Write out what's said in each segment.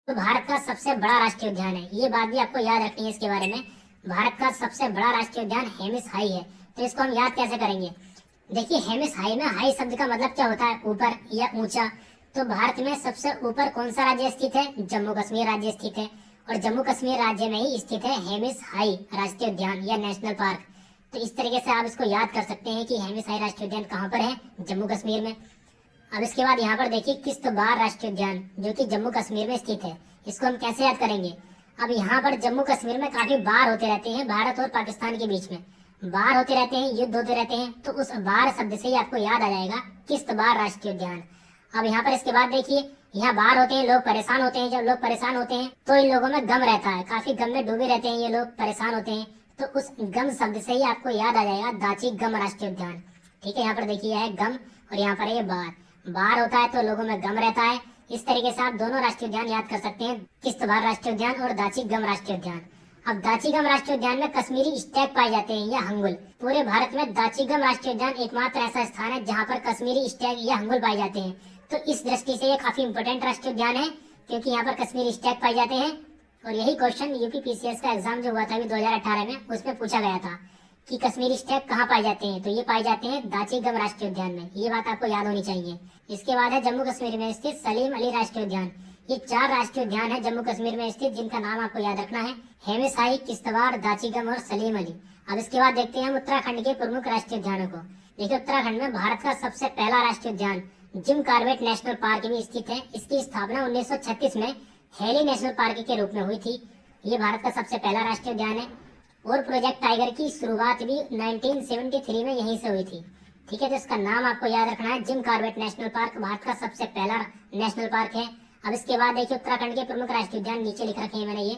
तो भारत का सबसे बड़ा राष्ट्रीय उद्यान है, ये बात भी आपको याद रखनी है इसके बारे में। भारत का सबसे बड़ा राष्ट्रीय उद्यान हेमिस हाई है। तो इसको हम याद कैसे करेंगे? देखिए, हेमिस हाई में हाई शब्द का मतलब क्या होता है? ऊपर या ऊंचा। तो भारत में सबसे ऊपर कौन सा राज्य स्थित है? जम्मू कश्मीर राज्य स्थित है। और जम्मू कश्मीर राज्य में ही स्थित है हेमिस हाई राष्ट्रीय उद्यान या नेशनल पार्क। तो इस तरीके से आप इसको याद कर सकते हैं कि हेमिस हाई राष्ट्रीय उद्यान कहाँ पर है? जम्मू कश्मीर में। अब इसके बाद यहाँ पर देखिए किश्तवाड़ राष्ट्रीय उद्यान, जो कि जम्मू कश्मीर में स्थित है। इसको हम कैसे याद करेंगे? अब यहाँ पर जम्मू कश्मीर में काफी बार होते रहते हैं भारत और पाकिस्तान के बीच में। बार होते रहते हैं, युद्ध होते रहते हैं, तो उस बार शब्द से ही आपको याद आ जाएगा किश्तवाड़ राष्ट्रीय उद्यान। अब यहाँ पर इसके बाद देखिए, यहाँ बाढ़ होते हैं, लोग परेशान होते हैं। जब लोग परेशान होते हैं तो इन लोगों में गम रहता है, काफी गम में डूबे रहते हैं ये लोग, परेशान होते हैं। तो उस गम शब्द से ही आपको याद आ जाएगा दाची गम राष्ट्रीय उद्यान। ठीक है, यहाँ पर देखिए है गम और यहाँ पर है ये बाढ़। बाढ़ होता है तो लोगों में गम रहता है। इस तरीके से आप दोनों राष्ट्रीय उद्यान याद कर सकते हैं, किश्तवाड़ राष्ट्रीय उद्यान और दाची गम राष्ट्रीय उद्यान। अब दाची गम राष्ट्रीय उद्यान में कश्मीरी स्टैग पाए जाते हैं या हंगुल। पूरे भारत में दाची गम राष्ट्रीय उद्यान एकमात्र ऐसा स्थान है जहाँ पर कश्मीरी स्टैग या हंगुल पाए जाते हैं। तो इस दृष्टि से ये काफी इंपोर्टेंट राष्ट्रीय उद्यान है, क्योंकि यहाँ पर कश्मीरी स्टैग पाए जाते हैं। और यही क्वेश्चन यूपी पीसीएस का एग्जाम जो हुआ था अभी 2018 में, उसमें पूछा गया था कि कश्मीरी स्टैग कहाँ पाए जाते हैं। तो ये पाए जाते हैं दाची गम राष्ट्रीय उद्यान में। ये बात आपको याद होनी चाहिए। इसके बाद है जम्मू कश्मीर में स्थित सलीम अली राष्ट्रीय उद्यान। ये 4 राष्ट्रीय उद्यान है जम्मू कश्मीर में स्थित, जिनका नाम आपको याद रखना है, हेमिस हाई, किश्तवाड़, दाचीगम और सलीम अली। अब इसके बाद देखते हैं हम उत्तराखंड के प्रमुख राष्ट्रीय उद्यानों को। देखिए, उत्तराखंड में भारत का सबसे पहला राष्ट्रीय उद्यान जिम कॉर्बेट नेशनल पार्क भी स्थित है। इसकी स्थापना 1936 में हेली नेशनल पार्क के रूप में हुई थी। ये भारत का सबसे पहला राष्ट्रीय उद्यान है। और प्रोजेक्ट टाइगर की शुरुआत भी 1973 में यहीं से हुई थी। ठीक है, तो इसका नाम आपको याद रखना है, Jim Corbett national park Bharat का सबसे पहला नेशनल पार्क है। अब इसके बाद देखिए उत्तराखंड के प्रमुख राष्ट्रीय उद्यान नीचे लिख रखे हैं मैंने ये।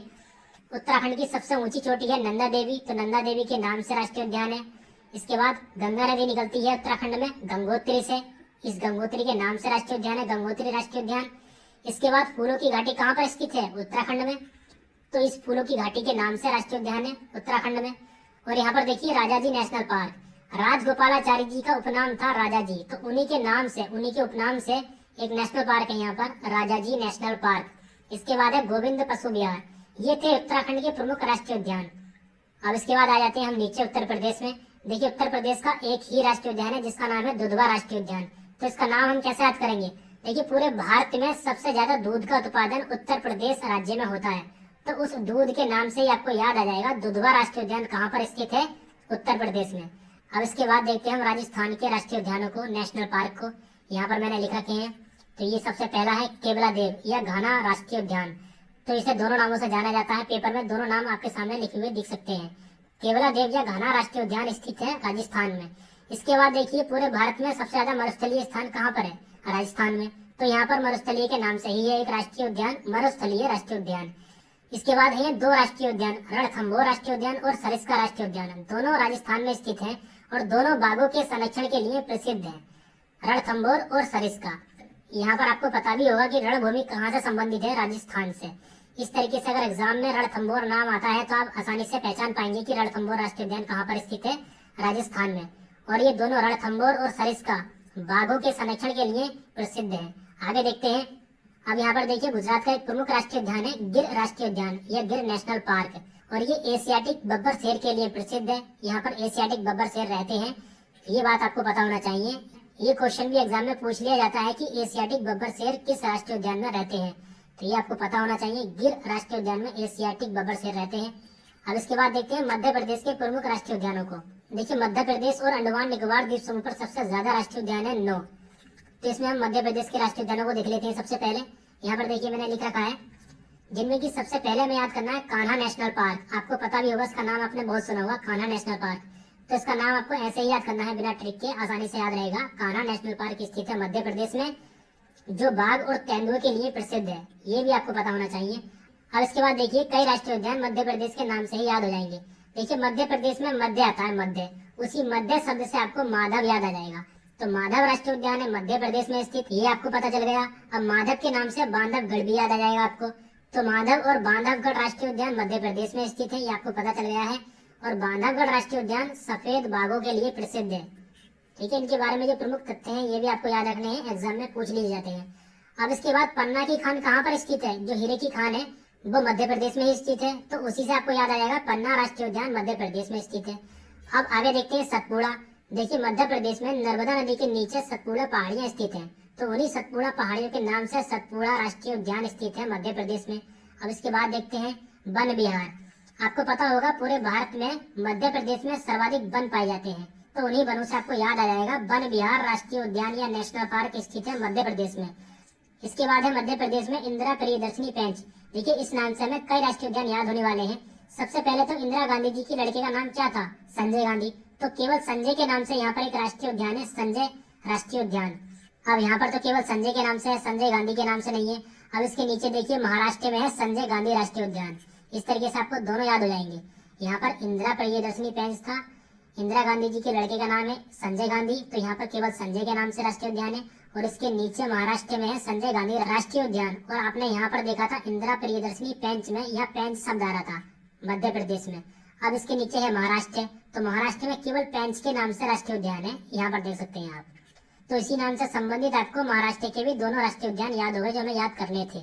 उत्तराखंड की सबसे ऊंची चोटी है नंदा देवी, तो नंदा देवी के नाम से राष्ट्रीय उद्यान है। इसके बाद गंगा नदी निकलती है उत्तराखंड में गंगोत्री से, इस गंगोत्री के नाम से राष्ट्रीय उद्यान है गंगोत्री राष्ट्रीय उद्यान। इसके बाद फूलों की घाटी कहाँ पर स्थित है? उत्तराखंड में, तो इस फूलों की घाटी के नाम से राष्ट्रीय उद्यान है उत्तराखंड में। और यहाँ पर देखिए राजाजी नेशनल पार्क, राजगोपालाचारी जी का उपनाम था राजा जी, तो उन्हीं के नाम से, उन्हीं के उपनाम से एक नेशनल पार्क है यहाँ पर, राजाजी नेशनल पार्क। इसके बाद है गोविंद पशु विहार। ये थे उत्तराखंड के प्रमुख राष्ट्रीय उद्यान। अब इसके बाद आ जाते हैं हम नीचे उत्तर प्रदेश में। देखिए, उत्तर प्रदेश का एक ही राष्ट्रीय उद्यान है जिसका नाम है दुधवा राष्ट्रीय उद्यान। तो इसका नाम हम कैसे याद करेंगे? देखिए, पूरे भारत में सबसे ज्यादा दूध का उत्पादन उत्तर प्रदेश राज्य में होता है, तो उस दूध के नाम से ही आपको याद आ जाएगा दुधवा राष्ट्रीय उद्यान कहाँ पर स्थित है? उत्तर प्रदेश में। अब इसके बाद देखते हैं हम राजस्थान के राष्ट्रीय उद्यानों को, नेशनल पार्क को। यहाँ पर मैंने लिख रखे हैं। तो ये सबसे पहला है केवला देव या घाना राष्ट्रीय उद्यान। तो इसे दोनों नामों से जाना जाता है, पेपर में दोनों नाम आपके सामने लिखे हुए दिख सकते हैं। केवला देव या घाना राष्ट्रीय उद्यान स्थित है राजस्थान में। इसके बाद देखिए पूरे भारत में सबसे ज्यादा मरुस्थलीय स्थान कहाँ पर है? राजस्थान में। तो यहाँ पर मरुस्थलीय के नाम से ही है एक राष्ट्रीय उद्यान, मरुस्थलीय राष्ट्रीय उद्यान। इसके बाद है 2 राष्ट्रीय उद्यान, रणथंभौर राष्ट्रीय उद्यान और सरिस्का राष्ट्रीय उद्यान। दोनों राजस्थान में स्थित हैं और दोनों बाघों के संरक्षण के लिए प्रसिद्ध हैं, रणथंभौर और सरिस्का। यहाँ पर आपको पता भी होगा कि रणभूमि कहाँ से संबंधित है? राजस्थान से। इस तरीके से अगर एग्जाम में रणथंभौर नाम आता है तो आप आसानी से पहचान पाएंगे कि रणथंभौर राष्ट्रीय उद्यान कहाँ पर स्थित है? राजस्थान में। और ये दोनों रणथंभौर और सरिस्का बाघों के संरक्षण के लिए प्रसिद्ध है। आगे देखते हैं। अब यहाँ पर देखिए गुजरात का एक प्रमुख राष्ट्रीय उद्यान है गिर राष्ट्रीय उद्यान या गिर नेशनल पार्क, और ये एशियाटिक बब्बर शेर के लिए प्रसिद्ध है। यहाँ पर एशियाटिक बब्बर शेर रहते हैं, ये बात आपको पता होना चाहिए। ये क्वेश्चन भी एग्जाम में पूछ लिया जाता है कि एशियाटिक बब्बर शेर किस राष्ट्रीय उद्यान में रहते हैं, तो ये आपको पता होना चाहिए, गिर राष्ट्रीय उद्यान में एशियाटिक बब्बर शेर रहते हैं। अब इसके बाद देखते हैं मध्य प्रदेश के प्रमुख राष्ट्रीय उद्यानों को। देखिए, मध्य प्रदेश और अंडमान निकोबार द्वीप समूह पर सबसे ज्यादा राष्ट्रीय उद्यान है 9। तो इसमें हम मध्य प्रदेश के राष्ट्रीय उद्यानों को देख लेते हैं। सबसे पहले यहाँ पर देखिए मैंने लिख रखा है, जिनमें की सबसे पहले हमें याद करना है कान्हा नेशनल पार्क। आपको पता भी होगा, इसका नाम आपने बहुत सुना होगा, कान्हा नेशनल पार्क। तो इसका नाम आपको ऐसे ही याद करना है, बिना ट्रिक के, आसानी से याद रहेगा। कान्हा नेशनल पार्क स्थित है मध्य प्रदेश में, जो बाघ और तेंदुए के लिए प्रसिद्ध है, ये भी आपको पता होना चाहिए। अब इसके बाद देखिए कई राष्ट्रीय उद्यान मध्य प्रदेश के नाम से ही याद हो जाएंगे। देखिए, मध्य प्रदेश में मध्य आता है, मध्य, उसी मध्य शब्द से आपको माधव याद आ जाएगा। तो माधव राष्ट्रीय उद्यान है मध्य प्रदेश में स्थित, ये आपको पता चल गया। अब माधव के नाम से बांधवगढ़ भी याद आ जाएगा आपको। तो माधव और बांधवगढ़ राष्ट्रीय उद्यान मध्य प्रदेश में स्थित है, ये आपको पता चल गया है। और बांधवगढ़ राष्ट्रीय उद्यान सफेद बाघों के लिए प्रसिद्ध है। ठीक है, इनके बारे में जो प्रमुख तथ्य हैं ये भी आपको याद रखने हैं, एग्जाम में पूछ लिए जाते हैं। अब इसके बाद पन्ना की खान कहाँ पर स्थित है? जो हीरे की खान है वो मध्य प्रदेश में ही स्थित है, तो उसी से आपको याद आ जाएगा पन्ना राष्ट्रीय उद्यान मध्य प्रदेश में स्थित है। अब आगे देखते हैं सतपुड़ा। देखिए मध्य प्रदेश में नर्मदा नदी के नीचे सतपुड़ा पहाड़ियां स्थित हैं, तो उन्हीं सतपुड़ा पहाड़ियों के नाम से सतपुड़ा राष्ट्रीय उद्यान स्थित है मध्य प्रदेश में। अब इसके बाद देखते हैं वन विहार। आपको पता होगा पूरे भारत में मध्य प्रदेश में सर्वाधिक वन पाए जाते हैं, तो उन्हीं वनों से आपको याद आ जाएगा वन विहार राष्ट्रीय उद्यान या नेशनल पार्क स्थित है मध्य प्रदेश में। इसके बाद है मध्य प्रदेश में इंदिरा प्रियदर्शनी पेंच। देखिए इस नाम से हमें कई राष्ट्रीय उद्यान याद होने वाले हैं। सबसे पहले तो इंदिरा गांधी जी की लड़के का नाम क्या था? संजय गांधी। तो केवल संजय के नाम से यहाँ पर एक राष्ट्रीय उद्यान है, संजय राष्ट्रीय उद्यान। अब यहाँ पर तो केवल संजय के नाम से है, संजय गांधी के नाम से नहीं है। अब इसके नीचे देखिए महाराष्ट्र में है संजय गांधी राष्ट्रीय उद्यान। इस तरीके से आपको दोनों याद हो जाएंगे। यहाँ पर इंदिरा प्रियदर्शनी पेंच था, इंदिरा गांधी जी के लड़के का नाम है संजय गांधी, तो यहाँ पर केवल संजय के नाम से राष्ट्रीय उद्यान है। और इसके नीचे महाराष्ट्र में है संजय गांधी राष्ट्रीय उद्यान। और आपने यहाँ पर देखा था इंदिरा प्रियदर्शनी पेंच में यह पेंच शब्द आ रहा था मध्य प्रदेश में। अब इसके नीचे है महाराष्ट्र, तो महाराष्ट्र में केवल पेंच के नाम से राष्ट्रीय उद्यान है, यहाँ पर देख सकते हैं आप। तो इसी नाम से संबंधित आपको महाराष्ट्र के भी दोनों राष्ट्रीय उद्यान याद हो गए जो हमें याद करने थे।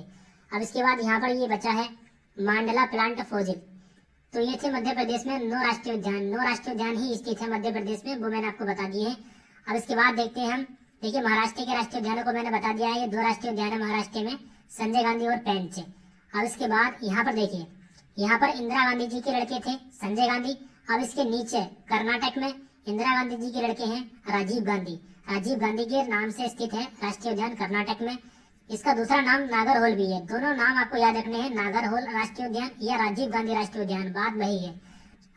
अब इसके बाद यहाँ पर ये बचा है मांडला प्लांट फोजिल। तो ये थे मध्य प्रदेश में 9 राष्ट्रीय उद्यान। 9 राष्ट्रीय उद्यान ही स्थित है मध्य प्रदेश में, वो मैंने आपको बता दिए हैं। अब इसके बाद देखते हैं हम। देखिए महाराष्ट्र के राष्ट्रीय उद्यानों को मैंने बता दिया है, ये 2 राष्ट्रीय उद्यान है महाराष्ट्र में, संजय गांधी और पेंच। अब इसके बाद यहाँ पर देखिए, यहाँ पर इंदिरा गांधी जी के लड़के थे संजय गांधी। अब इसके नीचे कर्नाटक में इंदिरा गांधी जी के लड़के हैं राजीव गांधी। राजीव गांधी के नाम से स्थित है राष्ट्रीय उद्यान कर्नाटक में। इसका दूसरा नाम नागरहोल भी है। दोनों नाम आपको याद रखने हैं, नागरहोल राष्ट्रीय उद्यान या राजीव गांधी राष्ट्रीय उद्यान, बात वही है।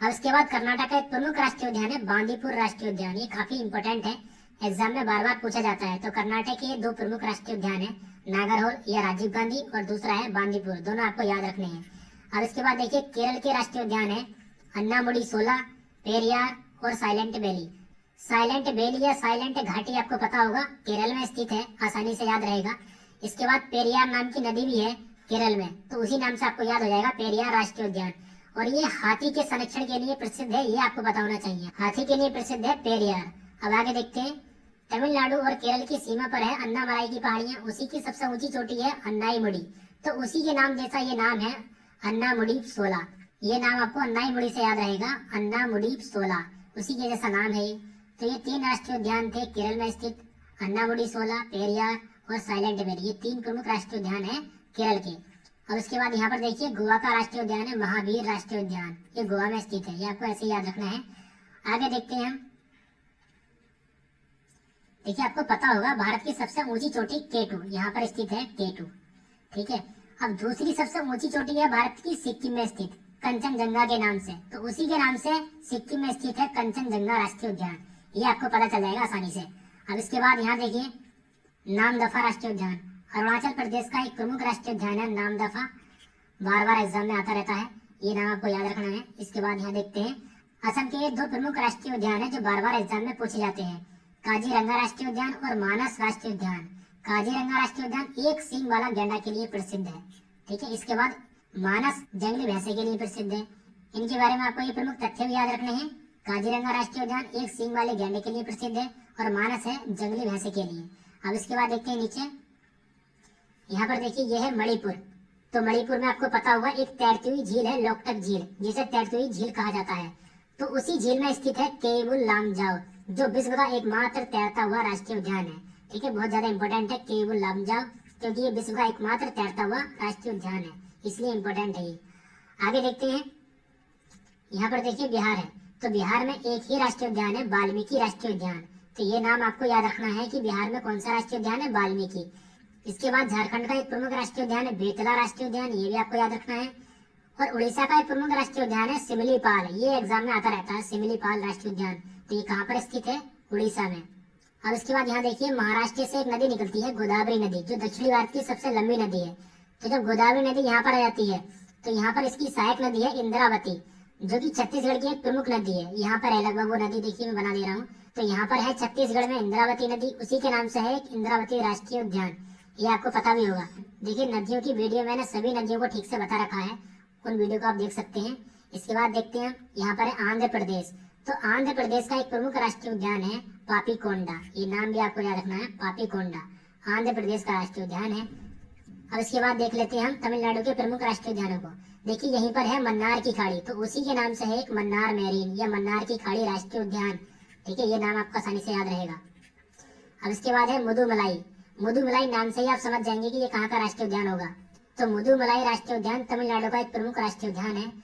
अब इसके बाद कर्नाटक का एक प्रमुख राष्ट्रीय उद्यान है बांदीपुर राष्ट्रीय उद्यान। ये काफी इंपोर्टेंट है, एग्जाम में बार बार पूछा जाता है। तो कर्नाटक के 2 प्रमुख राष्ट्रीय उद्यान है, नागरहोल या राजीव गांधी, और दूसरा है बांदीपुर, दोनों आपको याद रखने हैं। अब इसके बाद देखिए केरल के राष्ट्रीय उद्यान है अन्नामुडी सोला, पेरियार और साइलेंट वैली। साइलेंट वैली या साइलेंट घाटी आपको पता होगा केरल में स्थित है, आसानी से याद रहेगा। इसके बाद पेरियार नाम की नदी भी है केरल में, तो उसी नाम से आपको याद हो जाएगा पेरियार राष्ट्रीय उद्यान। और ये हाथी के संरक्षण के लिए प्रसिद्ध है, ये आपको पता होना चाहिए, हाथी के लिए प्रसिद्ध है पेरियार। अब आगे देखते हैं, तमिलनाडु और केरल की सीमा पर है अन्नामलाई की पहाड़ियां, उसी की सबसे ऊंची चोटी है अन्नाईमुडी। तो उसी के नाम जैसा ये नाम है अन्नामुडी सोला। ये नाम आपको अन्नाईमुडी से याद रहेगा, अन्नामुडी सोला, उसी के जैसा नाम है ये। तो ये 3 राष्ट्रीय उद्यान थे केरल में स्थित, अन्नामुडी सोला, पेरियार और साइलेंट वैली। ये 3 प्रमुख राष्ट्रीय उद्यान है केरल के। अब इसके बाद यहाँ पर देखिए गोवा का राष्ट्रीय उद्यान है महावीर राष्ट्रीय उद्यान, ये गोवा में स्थित है, ये आपको ऐसे याद रखना है। आगे देखते हैं हम। देखिए आपको पता होगा भारत की सबसे ऊंची चोटी केटू यहाँ पर स्थित है, केटू, ठीक है। अब दूसरी सबसे ऊंची चोटी है भारत की सिक्किम में स्थित, कंचनजंगा के नाम से, तो उसी के नाम से सिक्किम में स्थित है कंचनजंगा राष्ट्रीय उद्यान, ये आपको पता चल जाएगा आसानी से। अब इसके बाद यहाँ देखिए नामदफा राष्ट्रीय उद्यान, अरुणाचल प्रदेश का एक प्रमुख राष्ट्रीय उद्यान है नामदफा, बार बार एग्जाम में आता रहता है, ये नाम आपको याद रखना है। इसके बाद यहाँ देखते हैं असम के 2 प्रमुख राष्ट्रीय उद्यान है जो बार बार एग्जाम में पूछे जाते हैं, काजीरंगा राष्ट्रीय उद्यान और मानस राष्ट्रीय उद्यान। काजीरंगा राष्ट्रीय उद्यान एक सींग वाला गैंडा के लिए प्रसिद्ध है, ठीक है। इसके बाद मानस जंगली भैंसे के लिए प्रसिद्ध है। इनके बारे में आपको ये प्रमुख तथ्य भी याद रखने हैं, काजीरंगा राष्ट्रीय उद्यान एक सींग वाले गैंडे के लिए प्रसिद्ध है और मानस है जंगली भैंसे के लिए। अब इसके बाद देखते हैं नीचे, यहाँ पर देखिए ये है मणिपुर। तो मणिपुर में आपको पता होगा एक तैरती हुई झील है लोकटक झील, जिसे तैरती हुई झील कहा जाता है। तो उसी झील में स्थित है केवुल लामजाओ, जो विश्व का एकमात्र तैरता हुआ राष्ट्रीय उद्यान है, ठीक है। बहुत ज्यादा इंपॉर्टेंट है केवुल लामजाओ, क्योंकि ये विश्व का एकमात्र तैरता हुआ राष्ट्रीय उद्यान है, इसलिए इंपॉर्टेंट है ये। आगे देखते हैं, यहाँ पर देखिए बिहार है, तो बिहार में एक ही राष्ट्रीय उद्यान है वाल्मीकि राष्ट्रीय उद्यान। तो ये नाम आपको याद रखना है कि बिहार में कौन सा राष्ट्रीय उद्यान है, वाल्मीकि। इसके बाद झारखंड का एक प्रमुख राष्ट्रीय उद्यान है बेतला राष्ट्रीय उद्यान, ये भी आपको याद रखना है। और उड़ीसा का एक प्रमुख राष्ट्रीय उद्यान है सिमलीपाल, ये एग्जाम में आता रहता है, सिमलीपाल राष्ट्रीय उद्यान। तो ये कहाँ पर स्थित है, उड़ीसा में। अब इसके बाद यहाँ देखिए महाराष्ट्र से एक नदी निकलती है गोदावरी नदी, जो दक्षिणी भारत की सबसे लंबी नदी है। तो जब गोदावरी नदी यहाँ पर आ जाती है तो यहाँ पर इसकी सहायक नदी है इंद्रावती, जो कि छत्तीसगढ़ की एक प्रमुख नदी है। यहाँ पर है लगभग वो नदी, देखिए मैं बना दे रहा हूँ। तो यहाँ पर है छत्तीसगढ़ में इंद्रावती नदी, उसी के नाम से है एक इंद्रावती राष्ट्रीय उद्यान, ये आपको पता भी होगा। देखिए नदियों की वीडियो मैंने सभी नदियों को ठीक से बता रखा है, उन वीडियो को आप देख सकते हैं। इसके बाद देखते हैं यहाँ पर है आंध्र प्रदेश। तो आंध्र प्रदेश का एक प्रमुख राष्ट्रीय उद्यान है पापीकोंडा, ये नाम भी आपको याद रखना है, पापीकोंडा। आंध्र प्रदेश का राष्ट्रीय उद्यान है। अब इसके बाद देख लेते हैं हम तमिलनाडु के प्रमुख राष्ट्रीय उद्यानों को। देखिए यहीं पर है मन्नार की खाड़ी, तो उसी के नाम से है एक मन्नार मैरीन या मन्नार की खाड़ी राष्ट्रीय उद्यान। ठीक है, ये नाम आपको आसानी से याद रहेगा। अब इसके बाद है मुदुमलाई। मुदुमलाई नाम से ही आप समझ जाएंगे कि ये कहाँ का राष्ट्रीय उद्यान होगा। तो मुदुमलाई राष्ट्रीय उद्यान तमिलनाडु का एक प्रमुख राष्ट्रीय उद्यान है।